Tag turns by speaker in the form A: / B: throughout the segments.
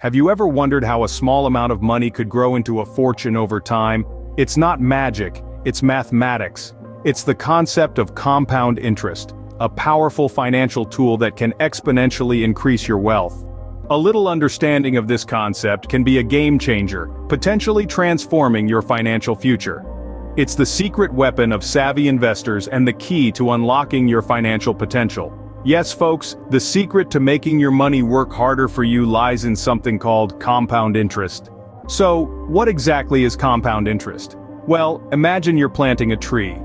A: Have you ever wondered how a small amount of money could grow into a fortune over time? It's not magic, it's mathematics. It's the concept of compound interest, a powerful financial tool that can exponentially increase your wealth. A little understanding of this concept can be a game changer, potentially transforming your financial future. It's the secret weapon of savvy investors and the key to unlocking your financial potential. Yes, folks, the secret to making your money work harder for you lies in something called compound interest. So, what exactly is compound interest? Well, imagine you're planting a tree.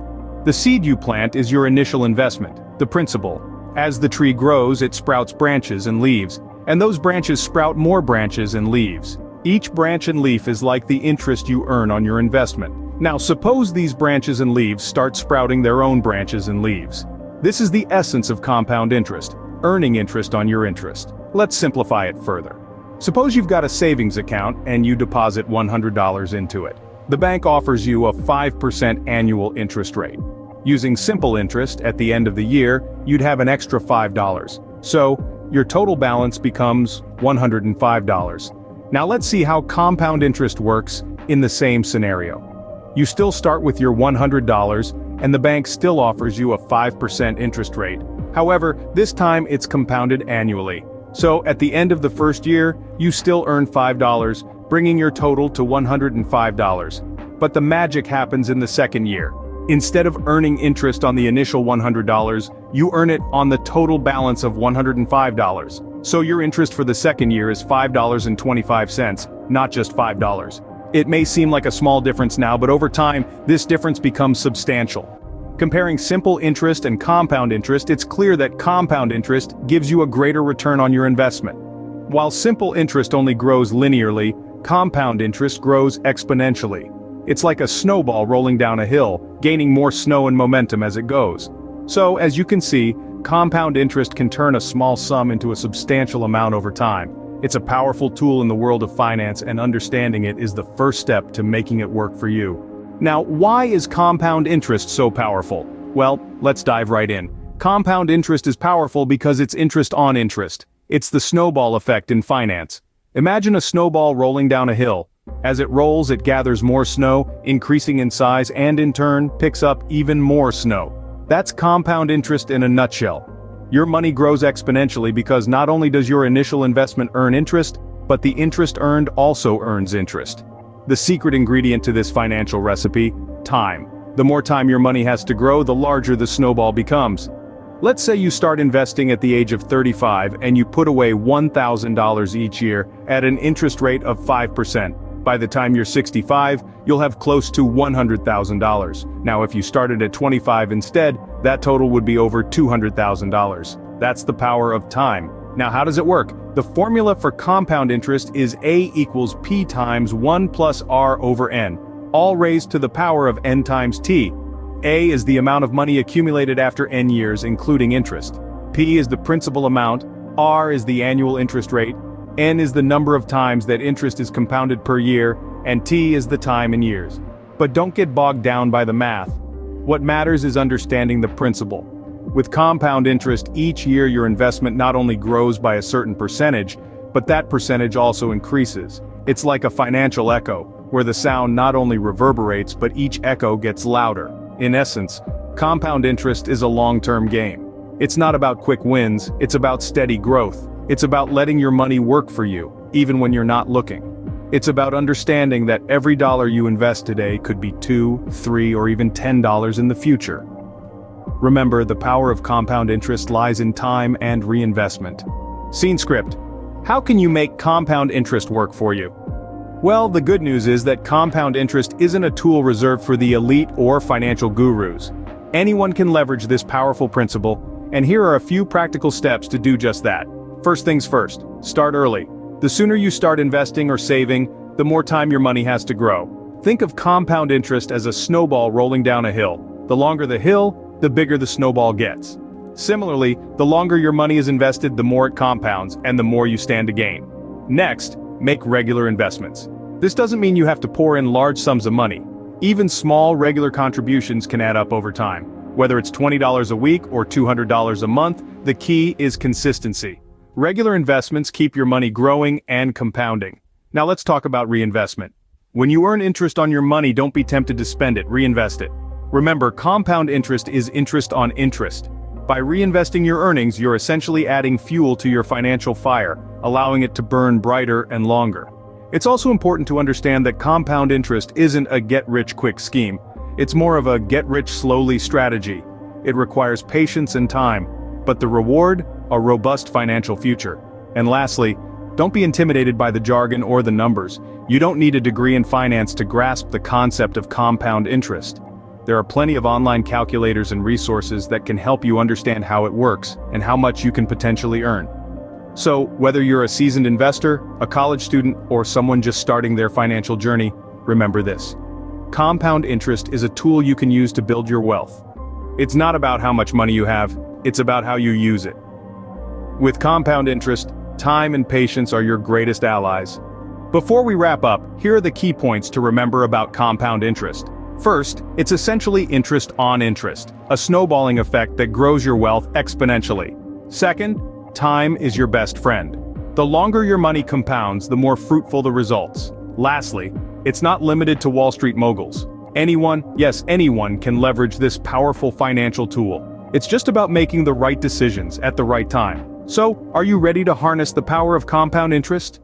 A: The seed you plant is your initial investment, the principal. As the tree grows, it sprouts branches and leaves, and those branches sprout more branches and leaves. Each branch and leaf is like the interest you earn on your investment. Now suppose these branches and leaves start sprouting their own branches and leaves. This is the essence of compound interest, earning interest on your interest. Let's simplify it further. Suppose you've got a savings account and you deposit $100 into it. The bank offers you a 5% annual interest rate. Using simple interest, at the end of the year, you'd have an extra $5. So, your total balance becomes $105. Now let's see how compound interest works in the same scenario. You still start with your $100, and the bank still offers you a 5% interest rate. However, this time it's compounded annually. So at the end of the first year, you still earn $5, bringing your total to $105. But the magic happens in the second year. Instead of earning interest on the initial $100, you earn it on the total balance of $105. So your interest for the second year is $5.25, not just $5. It may seem like a small difference now, but over time, this difference becomes substantial. Comparing simple interest and compound interest, it's clear that compound interest gives you a greater return on your investment. While simple interest only grows linearly, compound interest grows exponentially. It's like a snowball rolling down a hill, gaining more snow and momentum as it goes. So, as you can see, compound interest can turn a small sum into a substantial amount over time. It's a powerful tool in the world of finance, and understanding it is the first step to making it work for you. Now, why is compound interest so powerful? Well, let's dive right in. Compound interest is powerful because it's interest on interest. It's the snowball effect in finance. Imagine a snowball rolling down a hill. As it rolls, it gathers more snow, increasing in size, and in turn, picks up even more snow. That's compound interest in a nutshell. Your money grows exponentially because not only does your initial investment earn interest, but the interest earned also earns interest. The secret ingredient to this financial recipe: time. The more time your money has to grow, the larger the snowball becomes. Let's say you start investing at the age of 35 and you put away $1,000 each year at an interest rate of 5%. By the time you're 65, you'll have close to $100,000. Now if you started at 25 instead, that total would be over $200,000. That's the power of time. Now how does it work? The formula for compound interest is A equals P times 1 plus R over N, all raised to the power of N times T. A is the amount of money accumulated after N years including interest. P is the principal amount, R is the annual interest rate, N is the number of times that interest is compounded per year, and T is the time in years. But don't get bogged down by the math. What matters is understanding the principle. With compound interest, each year your investment not only grows by a certain percentage, but that percentage also increases. It's like a financial echo, where the sound not only reverberates but each echo gets louder. In essence, compound interest is a long-term game. It's not about quick wins, it's about steady growth. It's about letting your money work for you, even when you're not looking. It's about understanding that every dollar you invest today could be $2, $3, or even $10 in the future. Remember, the power of compound interest lies in time and reinvestment. Scene script. How can you make compound interest work for you? Well, the good news is that compound interest isn't a tool reserved for the elite or financial gurus. Anyone can leverage this powerful principle, and here are a few practical steps to do just that. First things first, start early. The sooner you start investing or saving, the more time your money has to grow. Think of compound interest as a snowball rolling down a hill. The longer the hill, the bigger the snowball gets. Similarly, the longer your money is invested, the more it compounds, and the more you stand to gain. Next, make regular investments. This doesn't mean you have to pour in large sums of money. Even small, regular contributions can add up over time. Whether it's $20 a week or $200 a month, the key is consistency. Regular investments keep your money growing and compounding. Now let's talk about reinvestment. When you earn interest on your money, don't be tempted to spend it, reinvest it. Remember, compound interest is interest on interest. By reinvesting your earnings, you're essentially adding fuel to your financial fire, allowing it to burn brighter and longer. It's also important to understand that compound interest isn't a get-rich-quick scheme. It's more of a get-rich-slowly strategy. It requires patience and time, but the reward, a robust financial future. And lastly, don't be intimidated by the jargon or the numbers. You don't need a degree in finance to grasp the concept of compound interest. There are plenty of online calculators and resources that can help you understand how it works and how much you can potentially earn. So, whether you're a seasoned investor, a college student, or someone just starting their financial journey, remember this. Compound interest is a tool you can use to build your wealth. It's not about how much money you have, it's about how you use it. With compound interest, time and patience are your greatest allies. Before we wrap up, here are the key points to remember about compound interest. First, it's essentially interest on interest, a snowballing effect that grows your wealth exponentially. Second, time is your best friend. The longer your money compounds, the more fruitful the results. Lastly, it's not limited to Wall Street moguls. Anyone, yes, anyone can leverage this powerful financial tool. It's just about making the right decisions at the right time. So, are you ready to harness the power of compound interest?